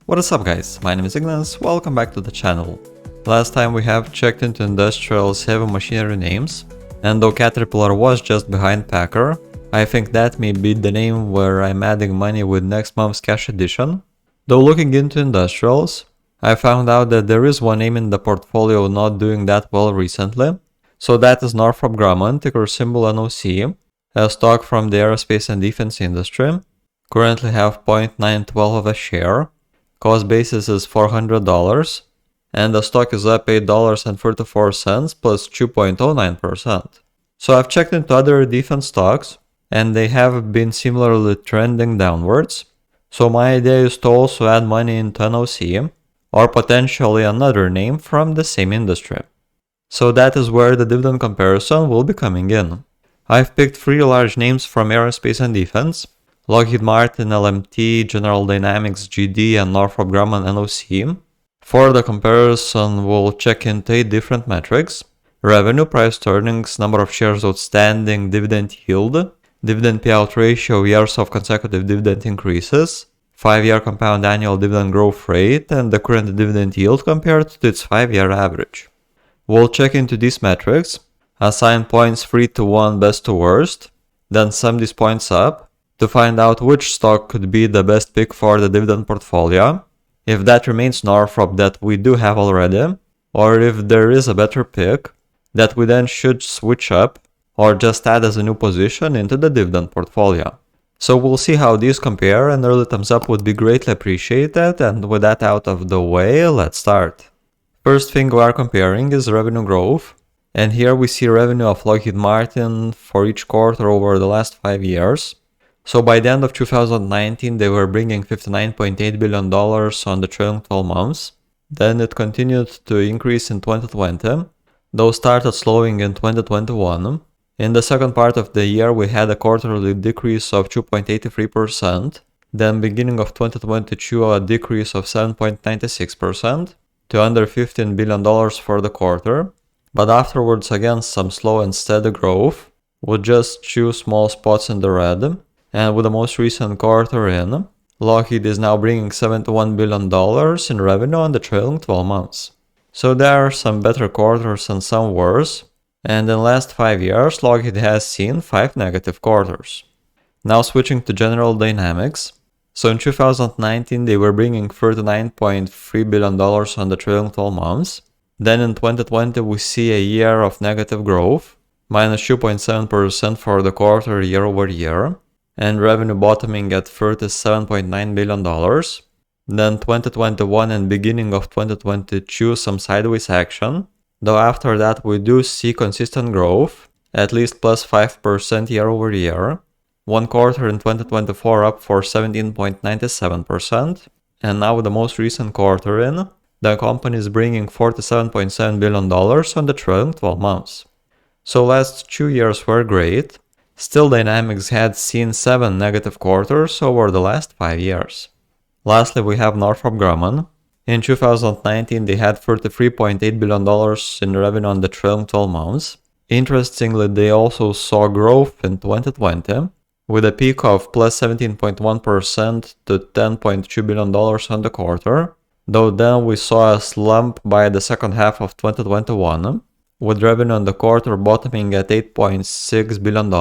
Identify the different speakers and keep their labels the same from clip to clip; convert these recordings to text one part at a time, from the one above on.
Speaker 1: What is up guys, my name is Ignas, welcome back to the channel. Last time we have checked into industrials heavy machinery names, and though Caterpillar was just behind Packer, I think that may be the name where I'm adding money with next month's cash addition. Though looking into industrials, I found out that there is one name in the portfolio not doing that well recently, so that is Northrop Grumman, ticker symbol NOC, a stock from the aerospace and defense industry. Currently have 0.912 of a share. Cost basis is $400, and the stock is up $8.34 plus 2.09%. So I've checked into other defense stocks, and they have been similarly trending downwards. So my idea is to also add money into NOC, or potentially another name from the same industry. So that is where the dividend comparison will be coming in. I've picked 3 large names from aerospace and defense: Lockheed Martin, LMT, General Dynamics GD, and Northrop Grumman NOC. For the comparison, we'll check into 8 different metrics: revenue, price to earnings, number of shares outstanding, dividend yield, dividend payout ratio, years of consecutive dividend increases, 5-year compound annual dividend growth rate, and the current dividend yield compared to its 5-year average. We'll check into these metrics, assign points 3 to 1 best to worst, then sum these points up, to find out which stock could be the best pick for the dividend portfolio, if that remains Northrop that we do have already, or if there is a better pick that we then should switch up or just add as a new position into the dividend portfolio. So we'll see how these compare, and early thumbs up would be greatly appreciated, and with that out of the way, let's start. First thing we are comparing is revenue growth, and here we see revenue of Lockheed Martin for each quarter over the last 5 years. So by the end of 2019, they were bringing $59.8 billion on the trailing 12 months. Then it continued to increase in 2020, though started slowing in 2021. In the second part of the year, we had a quarterly decrease of 2.83%. Then beginning of 2022, a decrease of 7.96% to under $15 billion for the quarter. But afterwards, again, some slow and steady growth, with just 2 small spots in the red. And with the most recent quarter in, Lockheed is now bringing $71 billion in revenue on the trailing 12 months. So there are some better quarters and some worse, and in the last 5 years, Lockheed has seen 5 negative quarters. Now switching to General Dynamics. So in 2019, they were bringing $39.3 billion on the trailing 12 months. Then in 2020, we see a year of negative growth, minus 2.7% for the quarter year over year, and revenue bottoming at $37.9 billion. Then 2021 and beginning of 2022 some sideways action, though after that we do see consistent growth, at least plus 5% year over year. One quarter in 2024 up for 17.97%, and now the most recent quarter in, the company is bringing $47.7 billion on the trailing 12 months. So last 2 years were great. Still, Dynamics had seen 7 negative quarters over the last 5 years. Lastly, we have Northrop Grumman. In 2019, they had $33.8 billion in revenue on the trailing 12 months. Interestingly, they also saw growth in 2020, with a peak of plus 17.1% to $10.2 billion on the quarter, though then we saw a slump by the second half of 2021, with revenue on the quarter bottoming at $8.6 billion,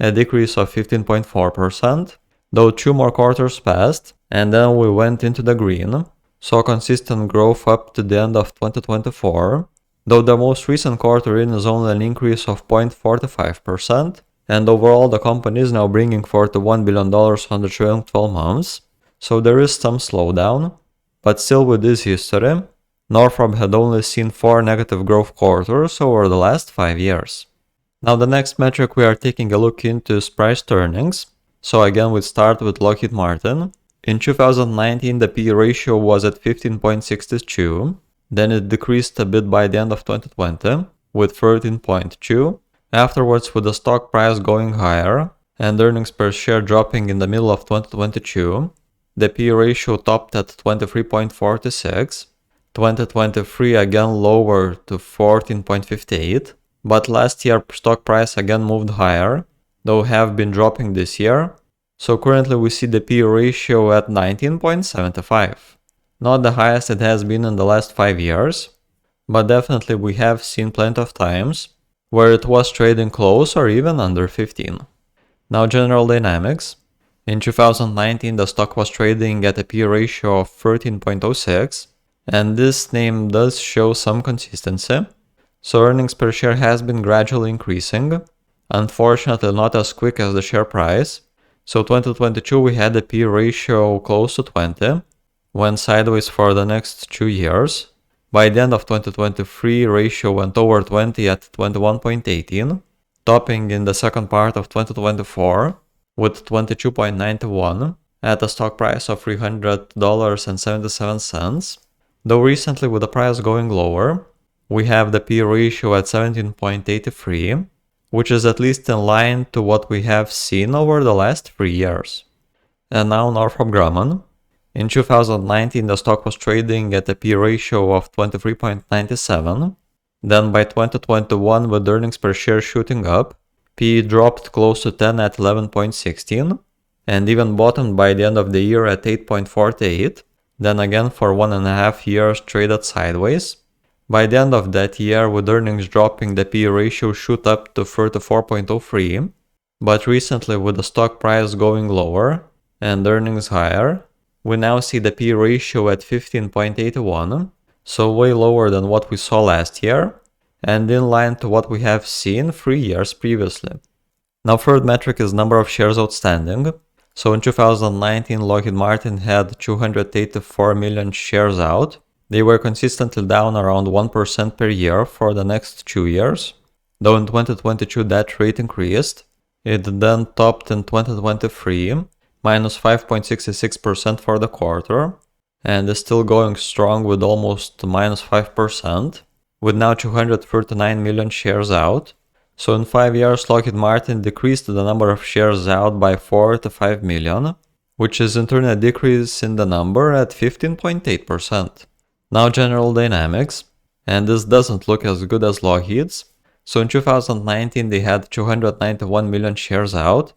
Speaker 1: a decrease of 15.4%, though 2 more quarters passed, and then we went into the green, saw consistent growth up to the end of 2024, though the most recent quarter in is only an increase of 0.45%, and overall the company is now bringing $41 billion on the trailing 12 months, so there is some slowdown, but still with this history, Northrop had only seen 4 negative growth quarters over the last 5 years. Now the next metric we are taking a look into is price to earnings. So again we start with Lockheed Martin. In 2019 the PE ratio was at 15.62, then it decreased a bit by the end of 2020 with 13.2, afterwards with the stock price going higher and earnings per share dropping in the middle of 2022, the PE ratio topped at 23.46. 2023 again lower to 14.58, but last year stock price again moved higher, though have been dropping this year, So currently we see the P/E ratio at 19.75. Not the highest it has been in the last 5 years, but definitely we have seen plenty of times where it was trading close or even under 15. Now General Dynamics. In 2019 the stock was trading at a P/E ratio of 13.06, and this name does show some consistency. So earnings per share has been gradually increasing, unfortunately not as quick as the share price. So 2022 we had a P/E ratio close to 20, went sideways for the next 2 years. By the end of 2023 ratio went over 20 at 21.18, topping in the second part of 2024 with 22.91 at a stock price of $300.77. Though recently with the price going lower, we have the P/E ratio at 17.83, which is at least in line to what we have seen over the last 3 years. And now Northrop Grumman. In 2019 the stock was trading at a P/E ratio of 23.97. Then by 2021 with earnings per share shooting up, P/E dropped close to 10 at 11.16, and even bottomed by the end of the year at 8.48, then again for 1.5 years traded sideways. By the end of that year, with earnings dropping, the P/E ratio shoot up to 34.03, but recently with the stock price going lower and earnings higher, we now see the P/E ratio at 15.81, so way lower than what we saw last year, and in line to what we have seen 3 years previously. Now third metric is number of shares outstanding. So in 2019 Lockheed Martin had 284 million shares out. They were consistently down around 1% per year for the next 2 years. Though in 2022 that rate increased, it then topped in 2023, minus 5.66% for the quarter, and is still going strong with almost minus 5%, with now 239 million shares out. So in 5 years Lockheed Martin decreased the number of shares out by 4 to 5 million, which is in turn a decrease in the number at 15.8%. Now General Dynamics, and this doesn't look as good as Lockheed's. So in 2019 they had 291 million shares out.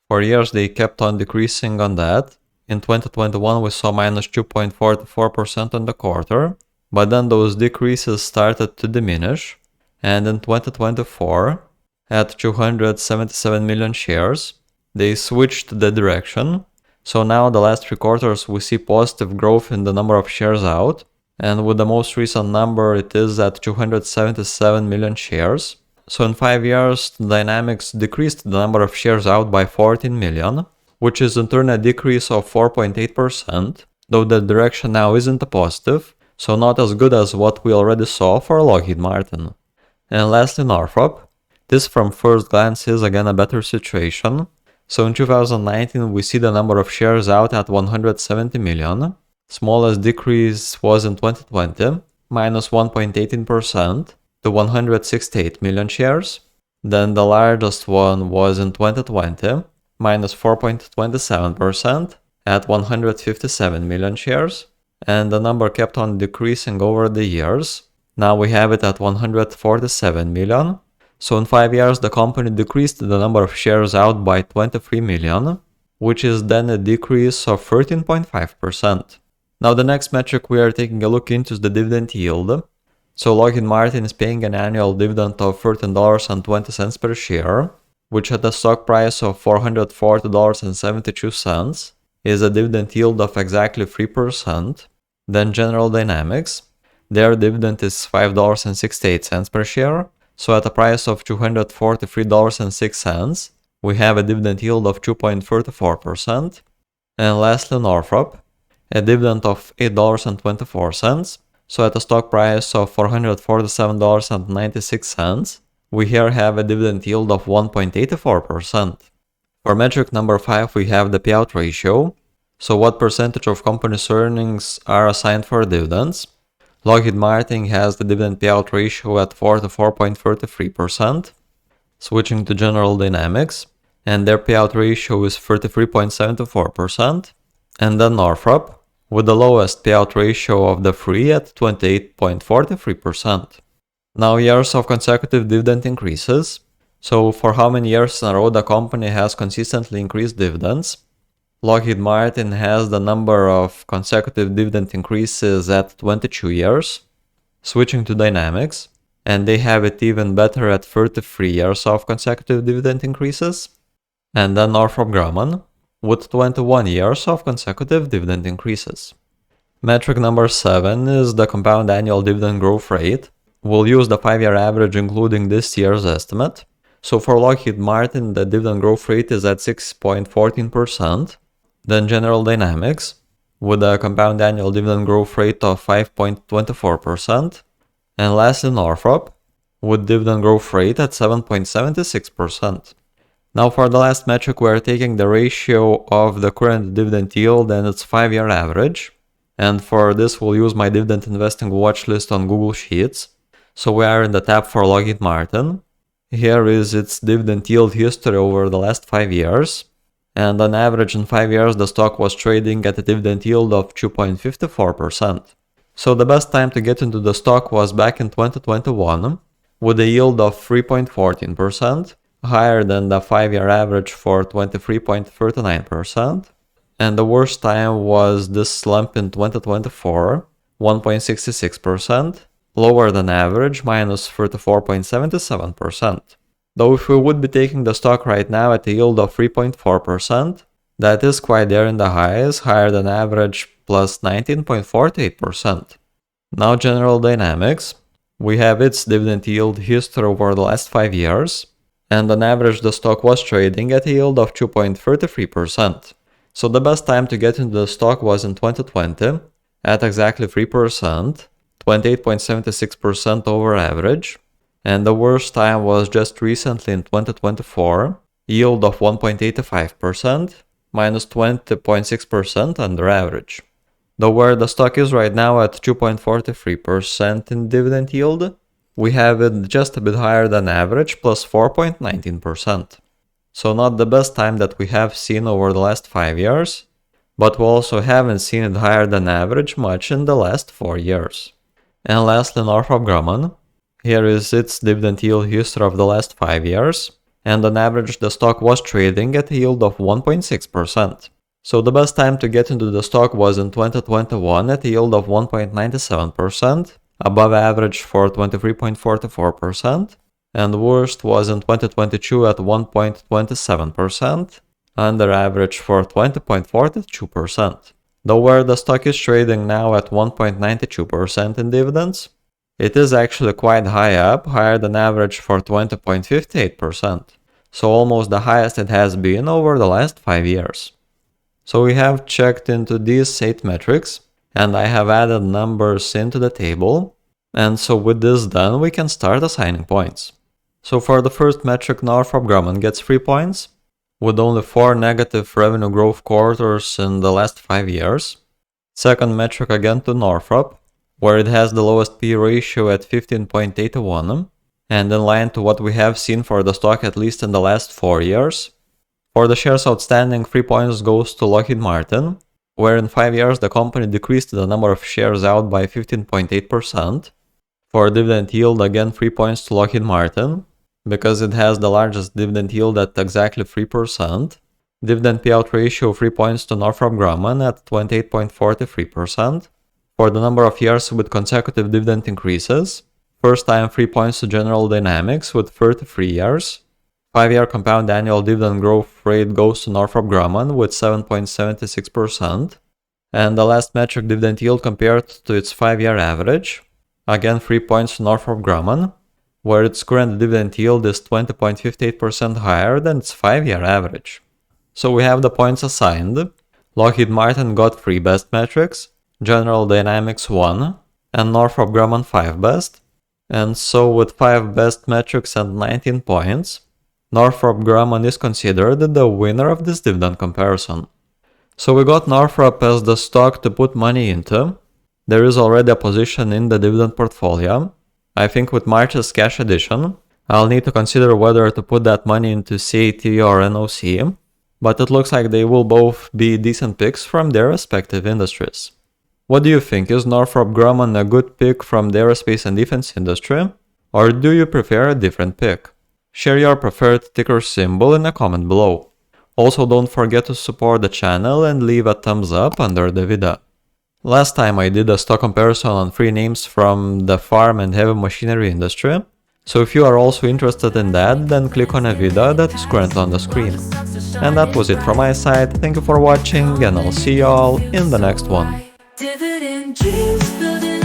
Speaker 1: For years they kept on decreasing on that. In 2021 we saw minus 2.44% on the quarter, but then those decreases started to diminish, and in 2024, at 277 million shares, they switched the direction. So now the last 3 quarters we see positive growth in the number of shares out, and with the most recent number it is at 277 million shares. So in 5 years, Dynamics decreased the number of shares out by 14 million, which is in turn a decrease of 4.8%, though the direction now isn't a positive, so not as good as what we already saw for Lockheed Martin. And lastly Northrop. This from first glance is again a better situation. So in 2019 we see the number of shares out at 170 million. Smallest decrease was in 2020, minus 1.18% to 168 million shares. Then the largest one was in 2020, minus 4.27% at 157 million shares. And the number kept on decreasing over the years. Now we have it at 147 million. So in 5 years the company decreased the number of shares out by 23 million, which is then a decrease of 13.5%. Now the next metric we are taking a look into is the dividend yield. So Lockheed Martin is paying an annual dividend of $13.20 per share, which at a stock price of $440.72 is a dividend yield of exactly 3%. Then General Dynamics, their dividend is $5.68 per share, so at a price of $243.06, we have a dividend yield of 2.34%. And lastly Northrop, a dividend of $8.24, so at a stock price of $447.96, we here have a dividend yield of 1.84%. For metric number 5 we have the payout ratio, so what percentage of company's earnings are assigned for dividends. Lockheed Martin has the dividend payout ratio at 44.33%, switching to General Dynamics, and their payout ratio is 33.74%, and then Northrop, with the lowest payout ratio of the 3 at 28.43%. Now years of consecutive dividend increases. So for how many years in a row the company has consistently increased dividends? Lockheed Martin has the number of consecutive dividend increases at 22 years. Switching to Dynamics, and they have it even better at 33 years of consecutive dividend increases. And then Northrop Grumman, with 21 years of consecutive dividend increases. Metric number 7 is the compound annual dividend growth rate. We'll use the 5-year average including this year's estimate. So for Lockheed Martin, the dividend growth rate is at 6.14%. Then General Dynamics, with a compound annual dividend growth rate of 5.24%. And lastly Northrop, with dividend growth rate at 7.76%. Now for the last metric, we're taking the ratio of the current dividend yield and its 5-year average. And for this, we'll use my dividend investing watch list on Google Sheets. So we are in the tab for Lockheed Martin. Here is its dividend yield history over the last 5 years. And on average in 5 years, the stock was trading at a dividend yield of 2.54%. So the best time to get into the stock was back in 2021, with a yield of 3.14%. Higher than the 5-year average for 23.39%. And the worst time was this slump in 2024, 1.66%, lower than average, minus 34.77%. Though if we would be taking the stock right now at a yield of 3.4%, that is quite there in the highs, higher than average, plus 19.48%. Now General Dynamics, we have its dividend yield history over the last 5 years. And on average the stock was trading at a yield of 2.33%. So the best time to get into the stock was in 2020 at exactly 3%, 28.76% over average. And the worst time was just recently in 2024, yield of 1.85%, minus 20.6% under average. Though where the stock is right now at 2.43% in dividend yield, we have it just a bit higher than average, plus 4.19%. So not the best time that we have seen over the last 5 years, but we also haven't seen it higher than average much in the last 4 years. And lastly, Northrop Grumman. Here is its dividend yield history of the last 5 years, and on average the stock was trading at a yield of 1.6%. So the best time to get into the stock was in 2021 at a yield of 1.97%. Above average for 23.44%, and worst was in 2022 at 1.27%, under average for 20.42%. Though where the stock is trading now at 1.92% in dividends, it is actually quite high up, higher than average for 20.58%, so almost the highest it has been over the last 5 years. So we have checked into these 8 metrics, and I have added numbers into the table, and so with this done we can start assigning points. So for the first metric, Northrop Grumman gets 3 points, with only 4 negative revenue growth quarters in the last 5 years. Second metric again to Northrop, where it has the lowest P/E ratio at 15.81, and in line to what we have seen for the stock at least in the last 4 years. For the shares outstanding, 3 points goes to Lockheed Martin, where in 5 years the company decreased the number of shares out by 15.8%. For dividend yield, again 3 points to Lockheed Martin, because it has the largest dividend yield at exactly 3%. Dividend payout ratio, 3 points to Northrop Grumman at 28.43%. For the number of years with consecutive dividend increases, first time 3 points to General Dynamics with 33 years. 5-year compound annual dividend growth rate goes to Northrop Grumman with 7.76%. And the last metric, dividend yield compared to its 5-year average. Again 3 points to Northrop Grumman, where its current dividend yield is 20.58% higher than its 5-year average. So we have the points assigned. Lockheed Martin got 3 best metrics, General Dynamics 1, and Northrop Grumman 5 best. And so with 5 best metrics and 19 points, Northrop Grumman is considered the winner of this dividend comparison. So we got Northrop as the stock to put money into. There is already a position in the dividend portfolio. I think with March's cash addition, I'll need to consider whether to put that money into CAT or NOC, but it looks like they will both be decent picks from their respective industries. What do you think? Is Northrop Grumman a good pick from the aerospace and defense industry, or do you prefer a different pick? Share your preferred ticker symbol in a comment below. Also, don't forget to support the channel and leave a thumbs up under the video. Last time I did a stock comparison on 3 names from the farm and heavy machinery industry, so if you are also interested in that, then click on a video that is currently on the screen. And that was it from my side, thank you for watching and I'll see you all in the next one.
Speaker 2: Dividend dreams building